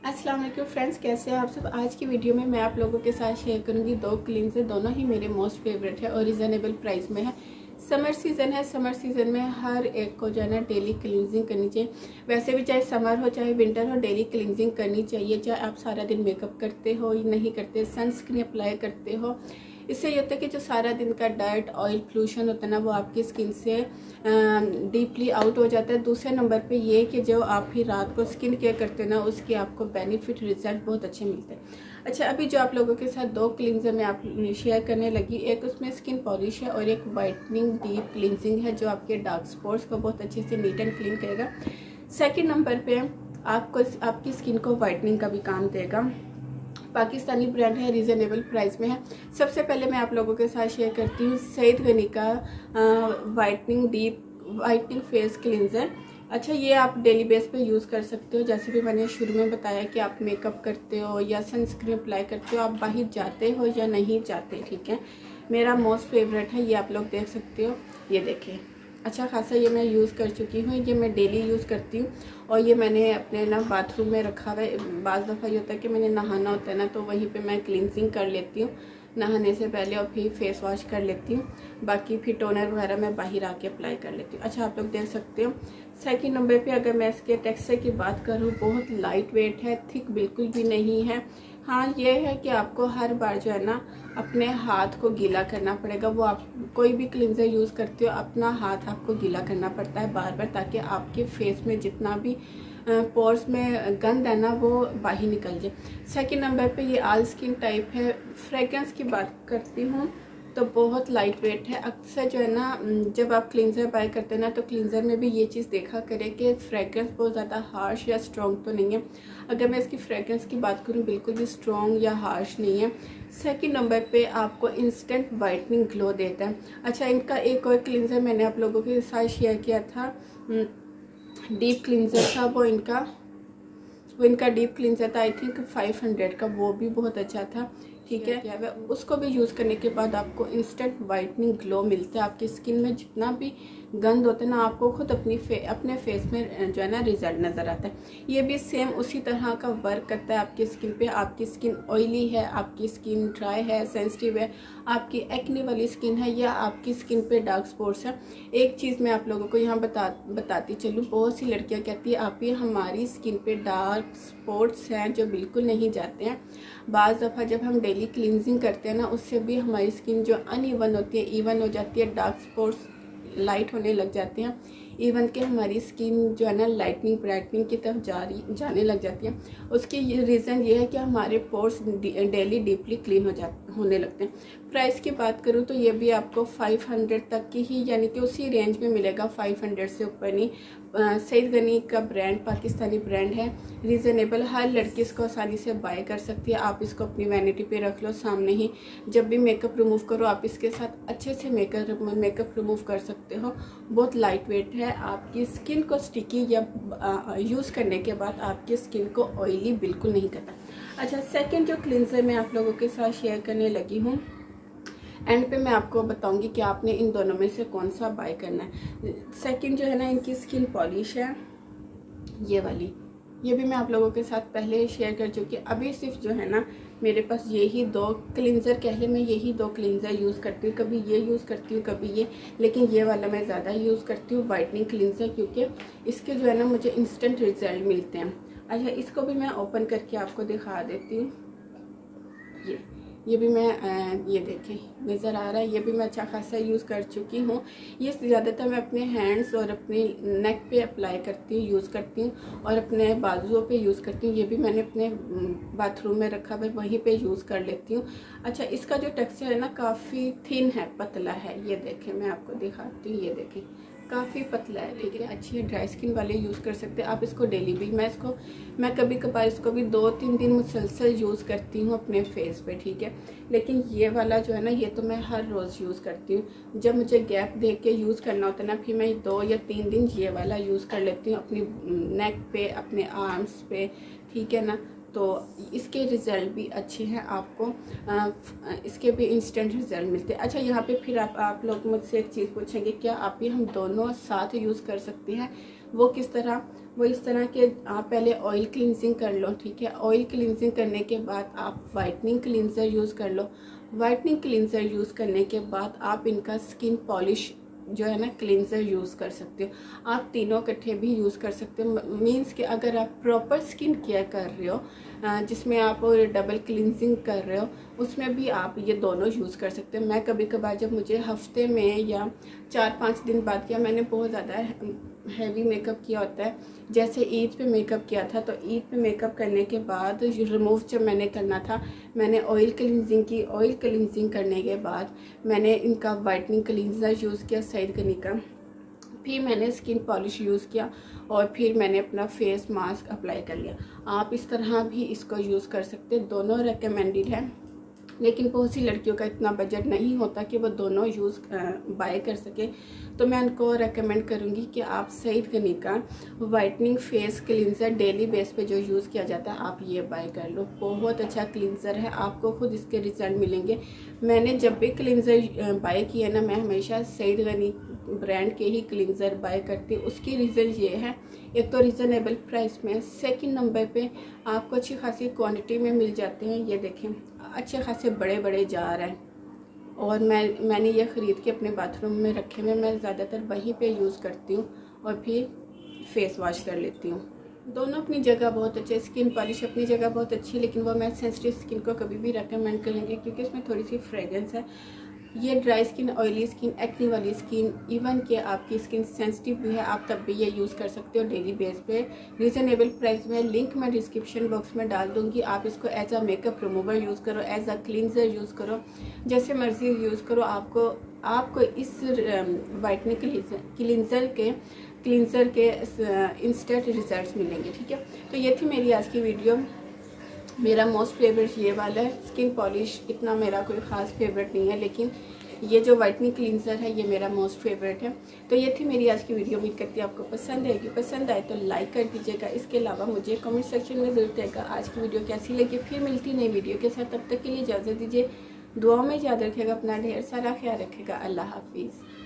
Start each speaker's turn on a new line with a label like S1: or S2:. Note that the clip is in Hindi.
S1: अस्सलाम वालेकुम फ्रेंड्स, कैसे हैं आप सब। आज की वीडियो में मैं आप लोगों के साथ शेयर करूंगी दो क्लींजर, दोनों ही मेरे मोस्ट फेवरेट है और रिजनेबल प्राइस में है। समर सीज़न है, समर सीज़न में हर एक को जो है ना डेली क्लींजिंग करनी चाहिए। वैसे भी चाहे समर हो चाहे विंटर हो, डेली क्लींजिंग करनी चाहिए। चाहे आप सारा दिन मेकअप करते हो या नहीं करते, सनस्क्रीन अप्लाई करते हो, इससे ये होता है कि जो सारा दिन का डाइट ऑयल पोल्यूशन होता है ना, वो आपकी स्किन से डीपली आउट हो जाता है। दूसरे नंबर पे ये कि जो आप ही रात को स्किन केयर करते हो ना, उसके आपको बेनिफिट रिजल्ट बहुत अच्छे मिलते हैं। अच्छा, अभी जो आप लोगों के साथ दो क्लींजर मैं आप शेयर करने लगी, एक उसमें स्किन पॉलिश है और एक वाइटनिंग डीप क्लींजिंग है जो आपके डार्क स्पॉट्स को बहुत अच्छे से नीट एंड क्लीन करेगा। सेकेंड नंबर पे आपको आपकी स्किन को वाइटनिंग का भी काम देगा। पाकिस्तानी ब्रांड है, रीज़नेबल प्राइस में है। सबसे पहले मैं आप लोगों के साथ शेयर करती हूँ सईद गनी का वाइटनिंग फेस क्लींजर। अच्छा, ये आप डेली बेस पे यूज़ कर सकते हो। जैसे भी मैंने शुरू में बताया कि आप मेकअप करते हो या सनस्क्रीन अप्लाई करते हो, आप बाहर जाते हो या नहीं जाते, ठीक है। मेरा मोस्ट फेवरेट है, ये आप लोग देख सकते हो। ये देखिए, अच्छा खासा ये मैं यूज़ कर चुकी हूँ। ये मैं डेली यूज़ करती हूँ और ये मैंने अपने ना बाथरूम में रखा हुआ है। बाज़ दफ़ा ये होता है कि मैंने नहाना होता है ना, तो वहीं पे मैं क्लींजिंग कर लेती हूँ नहाने से पहले और फिर फेस वॉश कर लेती हूँ। बाकी फिर टोनर वगैरह मैं बाहर आके अप्लाई कर लेती हूँ। अच्छा, आप लोग देख सकते हो। सेकंड नंबर पे अगर मैं इसके टेक्सचर की बात करूँ, बहुत लाइट वेट है, थिक बिल्कुल भी नहीं है। हाँ, ये है कि आपको हर बार जो है ना अपने हाथ को गीला करना पड़ेगा। वो आप कोई भी क्लींजर यूज़ करते हो, अपना हाथ आपको गीला करना पड़ता है बार बार, ताकि आपके फेस में जितना भी पोर्स में गंद है ना, वो बाहर निकल जाए। सेकंड नंबर पे ये ऑल स्किन टाइप है। फ्रेग्रेंस की बात करती हूँ तो बहुत लाइट वेट है। अक्सर जो है ना, जब आप क्लींजर बाय करते हैं ना, तो क्लींजर में भी ये चीज़ देखा करें कि फ्रेग्रेंस बहुत ज़्यादा हार्श या स्ट्रॉन्ग तो नहीं है। अगर मैं इसकी फ्रेग्रेंस की बात करूँ, बिल्कुल भी स्ट्रॉन्ग या हार्श नहीं है। सेकंड नंबर पे आपको इंस्टेंट वाइटनिंग ग्लो देता है। अच्छा, इनका एक और क्लींजर मैंने आप लोगों के साथ शेयर किया था, डीप क्लींजर था वो इनका डीप क्लींजर था, आई थिंक 500 का। वो भी बहुत अच्छा था, ठीक है। उसको भी यूज़ करने के बाद आपको इंस्टेंट वाइटनिंग ग्लो मिलता है। आपकी स्किन में जितना भी गंद होता है ना, आपको खुद अपने फेस में जो है ना रिजल्ट नज़र आता है। ये भी सेम उसी तरह का वर्क करता है आपकी स्किन पे। आपकी स्किन ऑयली है, आपकी स्किन ड्राई है, सेंसिटिव है, आपकी एक्ने वाली स्किन है, या आपकी स्किन पे डार्क स्पॉट्स है। एक चीज़ मैं आप लोगों को यहाँ बताती चलूँ। बहुत सी लड़कियाँ कहती है आप ही हमारी स्किन पे डार्क स्पॉट्स हैं जो बिल्कुल नहीं जाते हैं। बाज़ दफ़ा जब हम डेली क्लींजिंग करते हैं ना, उससे भी हमारी स्किन जो अनइवन होती है इवन हो जाती है, डार्क स्पॉट्स लाइट होने लग जाते हैं। इवन के हमारी स्किन जो है ना लाइटनिंग ब्राइटनिंग की तरफ जाने लग जाती है। उसकी रीज़न ये है कि हमारे पोर्स डेली डीपली क्लीन होने लगते हैं। प्राइस की बात करूँ तो ये भी आपको 500 तक की ही, यानी कि उसी रेंज में मिलेगा, 500 से ऊपर नहीं। सईद गनी का ब्रांड पाकिस्तानी ब्रांड है, रीज़नेबल, हर लड़की इसको आसानी से बाय कर सकती है। आप इसको अपनी वैनिटी पे रख लो सामने ही, जब भी मेकअप रिमूव करो आप इसके साथ अच्छे से मेकअप रिमूव कर सकते हो। बहुत लाइट वेट है, आपकी स्किन को स्टिकी या यूज़ करने के बाद आपकी स्किन को ऑयली बिल्कुल नहीं करता। अच्छा, सेकेंड जो क्लींजर मैं आप लोगों के साथ शेयर करने लगी हूँ, एंड पे मैं आपको बताऊंगी कि आपने इन दोनों में से कौन सा बाय करना है। सेकंड जो है ना, इनकी स्किन पॉलिश है ये वाली। ये भी मैं आप लोगों के साथ पहले शेयर कर चुकी। अभी सिर्फ जो है ना मेरे पास यही दो क्लींजर, कह ले मैं यही दो क्लींजर यूज़ करती हूँ। कभी ये यूज़ करती हूँ, कभी ये, लेकिन ये वाला मैं ज़्यादा यूज़ करती हूँ वाइटनिंग क्लींजर, क्योंकि इसके जो है ना मुझे इंस्टेंट रिजल्ट मिलते हैं। अच्छा, इसको भी मैं ओपन करके आपको दिखा देती हूँ। ये भी मैं ये देखें नज़र आ रहा है, ये भी मैं अच्छा खासा यूज़ कर चुकी हूँ। ये ज़्यादातर मैं अपने हैंड्स और अपने नेक पे अप्लाई करती हूँ, यूज़ करती हूँ, और अपने बाजुओं पे यूज़ करती हूँ। ये भी मैंने अपने बाथरूम में रखा हुआ, वहीं पे यूज़ कर लेती हूँ। अच्छा, इसका जो टेक्सचर है ना काफ़ी थिन है, पतला है। ये देखें, मैं आपको दिखाती हूँ, ये देखें काफ़ी पतला है, लेकिन अच्छी है। ड्राई स्किन वाले यूज़ कर सकते हैं आप इसको डेली भी। मैं कभी कभार इसको भी 2-3 दिन मुसलसल यूज़ करती हूँ अपने फेस पे, ठीक है। लेकिन ये वाला जो है ना, ये तो मैं हर रोज़ यूज़ करती हूँ। जब मुझे गैप दे के यूज़ करना होता है ना, फिर मैं 2 या 3 दिन ये वाला यूज़ कर लेती हूँ अपनी नेक पे, अपने आर्म्स पे, ठीक है ना। तो इसके रिज़ल्ट भी अच्छे हैं, आपको इसके भी इंस्टेंट रिज़ल्ट मिलते हैं। अच्छा, यहाँ पे फिर आप लोग मुझसे एक चीज़ पूछेंगे, क्या आप ही हम दोनों साथ यूज़ कर सकते हैं? वो किस तरह? वो इस तरह के आप पहले ऑयल क्लिनजिंग कर लो, ठीक है। ऑयल क्लिनजिंग करने के बाद आप वाइटनिंग क्लिनजर यूज़ कर लो। वाइटनिंग क्लिनजर यूज़ करने के बाद आप इनका स्किन पॉलिश जो है ना क्लिनजर यूज़ कर सकते हो। आप तीनों इकट्ठे भी यूज़ कर सकते हो। मीन्स कि अगर आप प्रॉपर स्किन केयर कर रहे हो, जिसमें आप डबल क्लिनजिंग कर रहे हो, उसमें भी आप ये दोनों यूज़ कर सकते हो। मैं कभी कभार जब मुझे हफ्ते में या 4-5 दिन बाद किया, मैंने बहुत ज़्यादा हैवी मेकअप किया होता है, जैसे ईद पे मेकअप किया था, तो ईद पे मेकअप करने के बाद रिमूव जब मैंने करना था, मैंने ऑयल क्लिनजिंग की। ऑयल क्लिनजिंग करने के बाद मैंने इनका वाइटनिंग क्लिनजर यूज़ किया सईद गनी का, फिर मैंने स्किन पॉलिश यूज़ किया और फिर मैंने अपना फेस मास्क अप्लाई कर लिया। आप इस तरह भी इसको यूज़ कर सकते हैं, दोनों रिकमेंडेड है। लेकिन बहुत सी लड़कियों का इतना बजट नहीं होता कि वो दोनों यूज़ बाय कर सके, तो मैं उनको रेकमेंड करूँगी कि आप सईद गनी का whitening face cleanser daily base पे जो यूज़ किया जाता है, आप ये बाय कर लो। बहुत अच्छा क्लिनजर है, आपको खुद इसके रिजल्ट मिलेंगे। मैंने जब भी क्लिनजर बाय किया ना, मैं हमेशा सईद गनी ब्रांड के ही क्लिनजर बाय करती हूँ। उसकी रीज़न ये है, एक तो रीज़नेबल प्राइस में, सेकंड नंबर पे आपको अच्छी खासी क्वांटिटी में मिल जाते हैं। ये देखें, अच्छे खासे बड़े बड़े जार हैं और मैंने ये ख़रीद के अपने बाथरूम में रखे हुए, मैं ज़्यादातर वहीं पे यूज़ करती हूँ और फिर फेस वॉश कर लेती हूँ। दोनों अपनी जगह बहुत अच्छे। स्किन पॉलिश अपनी जगह बहुत अच्छी, लेकिन वो मैं सेंसिटिव स्किन को कभी भी रेकमेंड करूँगी क्योंकि इसमें थोड़ी सी फ्रेगरेंस है। ये dry skin, oily skin, acne वाली स्किन, इवन कि आपकी स्किन सेंसिटिव भी है, आप तब भी ये यूज़ कर सकते हो डेली बेस पे, रीज़नेबल प्राइस में। लिंक मैं डिस्क्रिप्शन बॉक्स में डाल दूँगी। आप इसको as a makeup remover use करो, एज अ क्लिनजर यूज़ करो, जैसे मर्जी यूज़ करो। आपको इस वाइटनिंग क्लिनजर के इंस्टेंट रिजल्ट्स मिलेंगे, ठीक है। तो ये थी मेरी आज की वीडियो। मेरा मोस्ट फेवरेट ये वाला है। स्किन पॉलिश इतना मेरा कोई ख़ास फेवरेट नहीं है, लेकिन ये जो वाइटनिंग क्लिनजर है ये मेरा मोस्ट फेवरेट है। तो ये थी मेरी आज की वीडियो। उम्मीद करती हूँ आपको पसंद आएगी। पसंद आए तो लाइक कर दीजिएगा। इसके अलावा मुझे कमेंट सेक्शन में ज़रूर बताइएगा आज की वीडियो कैसी लगी। फिर मिलती नई वीडियो के साथ, तब तक के लिए इजाज़त दीजिए। दुआओं में याद रखिएगा, अपना ढेर सारा ख्याल रखिएगा। अल्लाह हाफिज़।